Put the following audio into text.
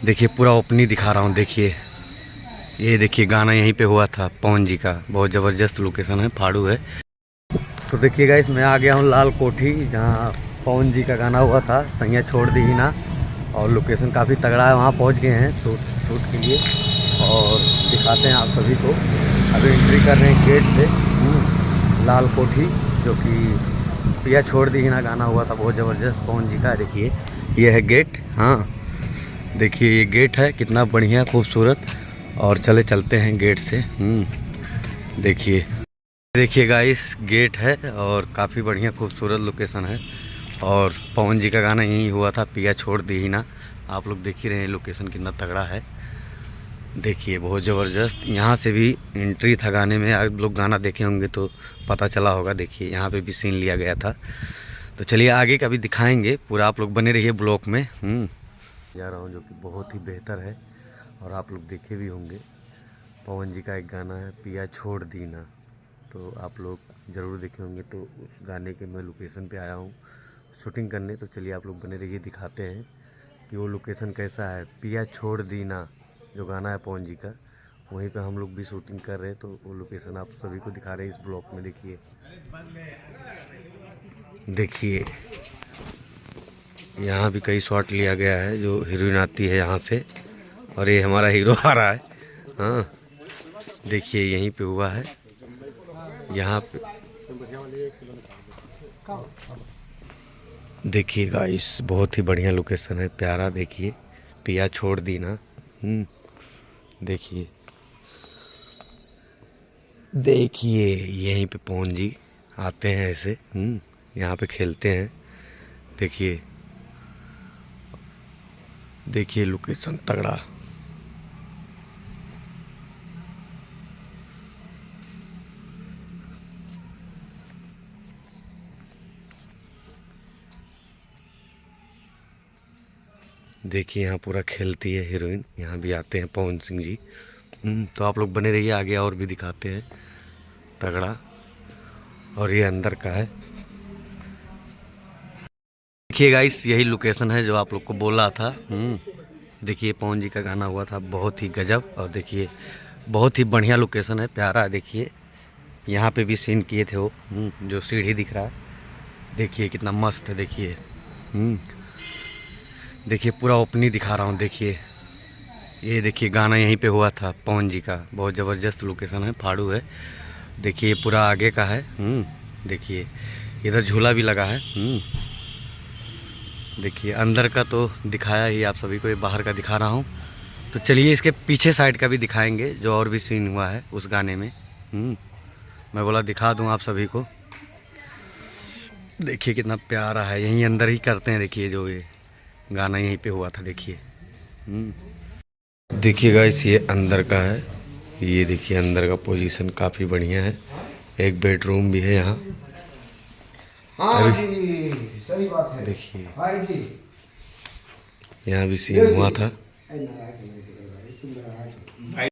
देखिए पूरा ओपनिंग दिखा रहा हूँ। देखिए ये देखिए गाना यहीं पे हुआ था पवन जी का। बहुत ज़बरदस्त लोकेशन है, फाड़ू है। तो देखिए गाइस मैं आ गया हूँ लाल कोठी, जहाँ पवन जी का गाना हुआ था, सैया छोड़ दी ही ना। और लोकेशन काफ़ी तगड़ा है, वहाँ पहुँच गए हैं शूट के लिए। और दिखाते हैं आप सभी को। अभी एंट्री कर रहे हैं गेट से लाल कोठी, जो कि पिया छोड़ दी ही ना गाना हुआ था, बहुत ज़बरदस्त पवन जी का। देखिए ये है गेट। हाँ देखिए ये गेट है, कितना बढ़िया खूबसूरत। और चलते हैं गेट से। देखिए गाइस गेट है और काफ़ी बढ़िया खूबसूरत लोकेशन है। और पवन जी का गाना यही हुआ था, पिया छोड़ दी ही ना। आप लोग देख ही रहे हैं लोकेशन कितना तगड़ा है। देखिए बहुत ज़बरदस्त। यहाँ से भी एंट्री था गाने में, आप लोग गाना देखे होंगे तो पता चला होगा। देखिए यहाँ पे भी सीन लिया गया था। तो चलिए आगे का भी दिखाएंगे पूरा, आप लोग बने रहिए ब्लॉक में। जा रहा हूँ जो कि बहुत ही बेहतर है और आप लोग देखे भी होंगे। पवन जी का एक गाना है पिया छोड़ दी ना, तो आप लोग ज़रूर देखे होंगे। तो उस गाने के मैं लोकेशन पे आया हूँ शूटिंग करने। तो चलिए आप लोग बने रहिए, दिखाते हैं कि वो लोकेशन कैसा है। पिया छोड़ दी ना जो गाना है पवन जी का, वहीं पे हम लोग भी शूटिंग कर रहे हैं। तो वो लोकेशन आप सभी को दिखा रहे हैं इस ब्लॉक में। देखिए यहाँ भी कई शॉट लिया गया है, जो हीरोइन आती है यहाँ से और ये हमारा हीरो आ रहा है। हाँ देखिए यहीं पे हुआ है, यहाँ पे देखिए गाइस बहुत ही बढ़िया लोकेशन है, प्यारा। देखिए पिया छोड़ दी ना। देखिए देखिए यहीं पे पवन जी आते हैं ऐसे। यहाँ पे खेलते हैं। देखिए देखिए लोकेशन तगड़ा। देखिए यहाँ पूरा खेलती है हीरोइन, यहाँ भी आते हैं पवन सिंह जी। तो आप लोग बने रहिए, आगे और भी दिखाते हैं तगड़ा। और ये अंदर का है। देखिए गाइस यही लोकेशन है जो आप लोग को बोल रहा था। देखिए पवन जी का गाना हुआ था, बहुत ही गजब। और देखिए बहुत ही बढ़िया लोकेशन है, प्यारा है। देखिए यहाँ पे भी सीन किए थे वो। जो सीढ़ी दिख रहा है देखिए कितना मस्त है। देखिए देखिए पूरा ओपनिंग दिखा रहा हूँ। देखिए ये देखिए गाना यहीं पे हुआ था पवन जी का, बहुत ज़बरदस्त लोकेशन है, फाड़ू है। देखिए ये पूरा आगे का है। देखिए इधर झूला भी लगा है। देखिए अंदर का तो दिखाया ही आप सभी को, ये बाहर का दिखा रहा हूँ। तो चलिए इसके पीछे साइड का भी दिखाएंगे, जो और भी सीन हुआ है उस गाने में। मैं बोला दिखा दूँ आप सभी को। देखिए कितना प्यारा है, यहीं अंदर ही करते हैं। देखिए जो ये गाना यहीं पे हुआ था। देखिए देखिए गाइस ये अंदर का है। ये देखिए अंदर का पोजीशन काफ़ी बढ़िया है, एक बेडरूम भी है यहाँ। हाँ जी, सही बात है। देखिए हाँ जी, यहाँ भी सीन हुआ था।